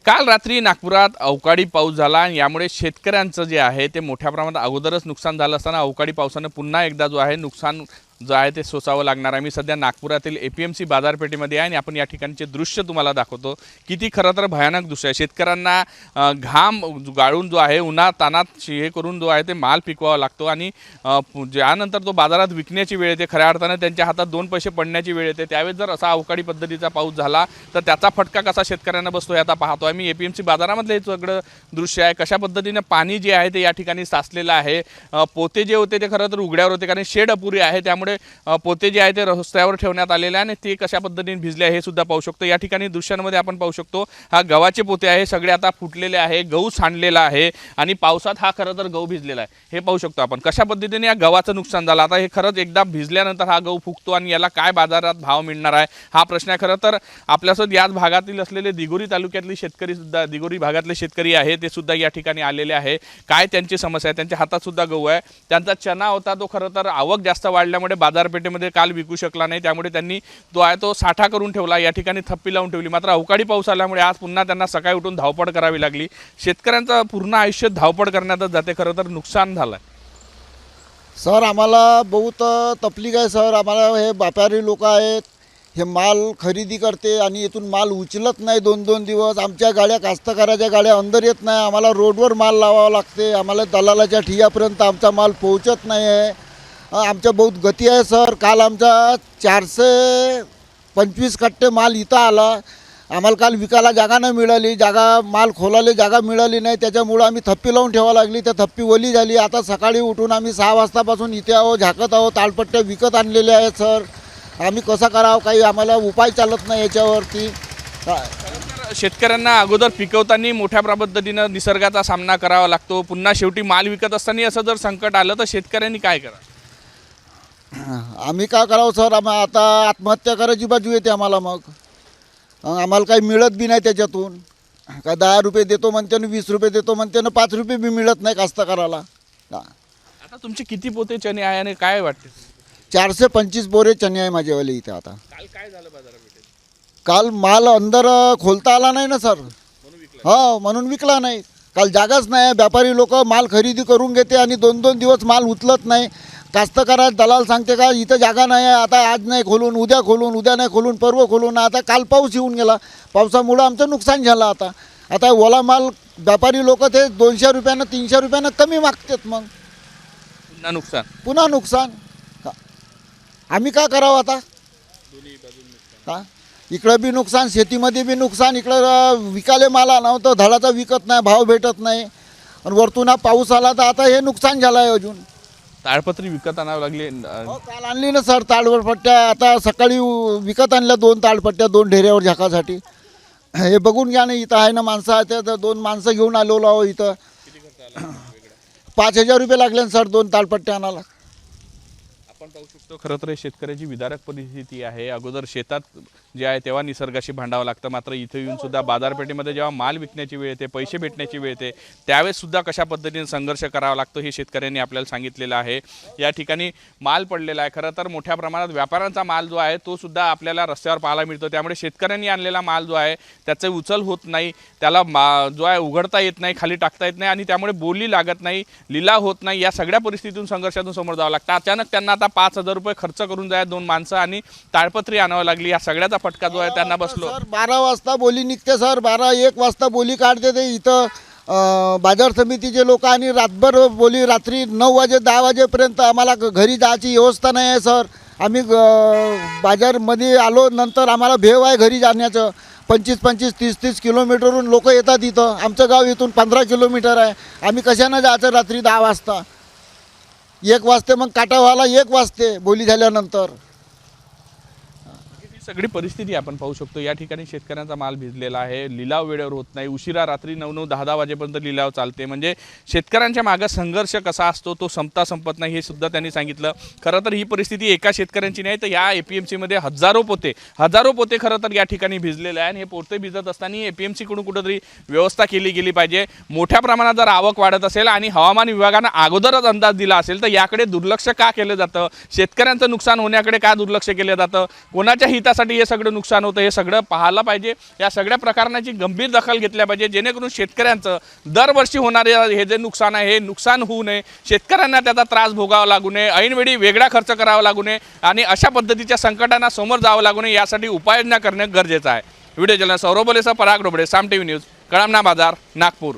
काल रात्री नागपुरात अवकाळी पाऊस झाला आणि यामुळे शेतकऱ्यांचं जे आहे ते मोठ्या प्रमाणात अगोदरच नुकसान झालं असताना अवकाळी पावसानं पुन्हा एकदा जो आहे नुकसान जो आहे ते सोसावं लागणार आहे। मी सध्या नागपुरातील APMC बाजारपेठेमध्ये आहे आणि आपण या ठिकाणचे दृश्य तुम्हाला दाखवतो। किती खरं तर भयानक दृश्य आहे। शेतकऱ्यांना घाम गाळून जो आहे उन्हात तानात हे करून जो आहे ते माल पिकवावा लागतो आणि ज्यानंतर तो बाजारात विकण्याची वेळ येते, खऱ्या अर्थाने त्यांच्या हातात दोन पैसे पडण्याची वेळ येते, त्यावेळेस जर असा अवकाळी पद्धतीचा पाऊस झाला तर त्याचा फटका कसा शेतकऱ्यांना बसतो हे आता पाहतोय मी। APMC बाजारामधले हे सगळं दृश्य आहे। कशा पद्धतीने पाणी जे आहे ते या ठिकाणी साचलेलं आहे। पोते जे होते ते खरं तर उघड्यावर होते कारण शेड अपुरी आहे, त्यामुळे पोते जे आहे ते रस्त्यावर ठेवण्यात आलेले आहे आणि ते कशा पद्धतीने भिजले आहे हे सुद्धा पाहू शकतो। या ठिकाणी दृश्यांमध्ये आपण पाहू शकतो हा गव्हाचे पोते आहे, सगळे आता फुटलेले आहे, गहू सांडलेला आहे आणि पावसात हा खरं तर गहू भिजलेला आहे हे पाहू शकतो आपण। कशा पद्धतीने या गव्हाचं नुकसान झालं, आता हे खरंच एकदा भिजल्यानंतर हा गहू फुगतो आणि याला काय बाजारात भाव मिळणार आहे हा प्रश्न आहे। खरं तर आपल्यासोबत याच भागातील असलेले दिगोरी तालुक्यातले शेतकरी सुद्धा, दिगोरी भागातले शेतकरी आहे ते सुद्धा या ठिकाणी आलेले आहे। काय त्यांची समस्या आहे, त्यांच्या हातात सुद्धा गहू आहे, त्यांचा चना होता तो खरं तर आवक जास्त वाढल्यामुळे बाजारपेठेमध्ये काल विकू शकला नाही, त्यामुळे त्यांनी तो आहे तो साठा करून ठेवला, या ठिकाणी थप्पी लावून ठेवली। मात्र अवकाळी पाऊस आल्यामुळे आज पुन्हा त्यांना सकाळी उठून धावपळ करावी लागली। शेतकऱ्यांचं पूर्ण आयुष्य धावपळ करण्यातच जाते, खरं तर नुकसान झालं सर। आम्हाला बहुत तकलीफ आहे सर। आम्हाला हे व्यापारी लोक आहेत, हे माल खरेदी करते आणि इथून माल उचलत नाही 2-2 दिवस। आमच्या गाड्या, कास्तकाराच्या गाड्या अंदर येत नाही, आम्हाला रोडवर माल लावावा लागते, आम्हाला दलालाच्या ठियापर्यंत आमचा माल पोहोचत नाही आहे। आमच्या बहुत गती आहे सर। काल आमचा 425 कट्टे माल इथं आला, आम्हाला काल विकायला जागा नाही मिळाली, माल खोलायला जागा मिळाली नाही, त्याच्यामुळं आम्ही थप्पी लावून ठेवा लागली, त्या थप्पी ओली झाली। आता सकाळी उठून आम्ही 6 वाजतापासून इथे आहो, झाकत आहो, ताडपट्ट्या विकत आणलेल्या आहेत सर। आम्ही कसं करावं, काही आम्हाला उपाय चालत नाही याच्यावरती। शेतकऱ्यांना अगोदर पिकवताना मोठ्या पद्धतीनं निसर्गाचा सामना करावा लागतो, पुन्हा शेवटी माल विकत असताना असं जर संकट आलं तर शेतकऱ्यांनी काय करावं? आम्ही काय करावं सर, आम्ही आता आत्महत्या करायची बाजू येते आम्हाला। मग आम्हाला काही मिळत बी नाही त्याच्यातून, काय 10 रुपये देतो म्हणते ना, 20 रुपये देतो म्हणते ना, 5 रुपये बी मिळत नाही कास्तकाराला। आता तुमचे किती पोते चणे आहे आणि काय वाटते? 425 बोरे चणे आहे माझ्यावाले इथे। आता काल काय झालं बाजारापेठेत? काल माल अंदर खोलता आला नाही ना सर, हो म्हणून विकला नाही। काल जागाच नाही, व्यापारी लोक माल खरेदी करून घेते आणि 2-2 दिवस माल उचलत नाही। कास्तकारात दलाल सांगते का इथं जागा नाही आहे, आता आज नाही खोलून उद्या खोलून, उद्या नाही खोलून परवा खोलून। आता काल पाऊस येऊन गेला, पावसामुळं आमचं नुकसान झालं। आता ओला माल व्यापारी लोक ते 200 रुपयानं 300 रुपयानं कमी मागतात, मग पुन्हा नुकसान। आम्ही काय करावं आता? का इकडं बी नुकसान, शेतीमध्ये बी नुकसान, इकडं विकाले माला नव्हतं, धडाचा विकत नाही, भाव भेटत नाही, आणि वरतून हा पाऊस आला तर आता हे नुकसान झालं आहे। अजून ताडपत्री विकत आणावं लागली? काल आणली ना सर ताडपट्ट्या, आता सकाळी विकत आणल्या 2 ताडपट्ट्या 2 ढेऱ्यावर झाकासाठी। हे बघून घ्या ना, इथं आहे ना माणसं आहे, तर 2 माणसं घेऊन आलेलो आहो इथं। 5000 रुपये लागले सर 2 ताडपट्ट्या आणायला। आपण पाहू शकतो खरं तर शेतकऱ्याची विदारक परिस्थिती आहे। अगोदर शेतात जे आहे तेव्हा निसर्गाशी भांडावं लागतं, मात्र इथे येऊन सुद्धा बाजारपेठेमध्ये जेव्हा माल विकण्याची वेळ येते, पैसे भेटण्याची वेळ येते, त्यावेळेस सुद्धा कशा पद्धतीने संघर्ष करावा लागतो हे शेतकऱ्यांनी आपल्याला सांगितलेलं आहे। या ठिकाणी माल पडलेला आहे, खरं तर मोठ्या प्रमाणात व्यापाऱ्यांचा माल जो आहे तो सुद्धा आपल्याला रस्त्यावर पाहायला मिळतो, त्यामुळे शेतकऱ्यांनी आणलेला माल जो आहे त्याचे उचल होत नाही, त्याला जो आहे उघडता येत नाही, खाली टाकता येत नाही आणि त्यामुळे बोली लागत नाही, लिलाव होत नाही। या सगळ्या परिस्थितीतून संघर्षातून समोर जावं लागतं। अचानक त्यांना आता 5000 रुपये खर्च करून जाय 2 माणसं आणि ताडपत्री आणावं लागली, या सगळ्याचा फटका जो आहे त्यांना बसलो। सर 12 वाजता बोली निघते सर, 12-1 वाजता बोली काढते ते इथं बाजार समितीचे लोक, आणि रातभर बोली, रात्री 9 वाजे 10 वाजेपर्यंत आम्हाला घरी जायची व्यवस्था नाही आहे सर। आम्ही बाजारमध्ये आलो नंतर आम्हाला भेव आहे घरी जाण्याचं, 25-25, 30-30 किलोमीटरहून लोक येतात इथं। आमचं गाव इथून 15 किलोमीटर आहे, आम्ही कशानं जायचं रात्री 10 वाजता? 1 वाजते, मग काटा व्हायला 1 वाजते बोली झाल्यानंतर। सगळी परिस्थिती आपण पाहू शकतो। या ठिकाणी शेतकऱ्यांचा माल भिजलेला आहे, लिलाव वेळेवर होत नाही, उशिरा रात्री 9-9, 10-10 वाजेपर्यंत लिलाव चालते, म्हणजे शेतकऱ्यांच्या मागे संघर्ष कसा असतो तो संपत नाही हे सुद्धा त्यांनी सांगितलं। खरं तर ही परिस्थिती एका शेतकऱ्यांची नाही, तर या APMC मध्ये हजारो पोते खरं तर या ठिकाणी भिजलेले आहे आणि हे पोते भिजत असताना APMC कडून कुठेतरी व्यवस्था केली गेली पाहिजे। मोठ्या प्रमाणात जर आवक वाढत असेल आणि हवामान विभागानं अगोदरच अंदाज दिला असेल तर याकडे दुर्लक्ष का केलं जातं? शेतकऱ्यांचं नुकसान होण्याकडे का दुर्लक्ष केलं जातं? कोणाच्या हिता कशासाठी हे सगळं नुकसान होतं हे सगळं पाहायला पाहिजे. या सगळ्या प्रकरणाची गंभीर दखल घेतल्या पाहिजे, जेणेकरून शेतकऱ्यांचं दरवर्षी होणारे हे जे नुकसान आहे हे नुकसान होऊ नये, शेतकऱ्यांना त्याचा त्रास भोगावा लागू नये, ऐनवेळी वेगळा खर्च करावा लागू नये आणि अशा पद्धतीच्या संकटांना समोर जावं लागू नये यासाठी उपाययोजना करणे गरजेचं आहे. व्हिडिओ जर्नलिस्ट सौरभ बोलेसह पराग डोबळे, साम टीव्ही न्यूज, कळमना बाजार, नागपूर.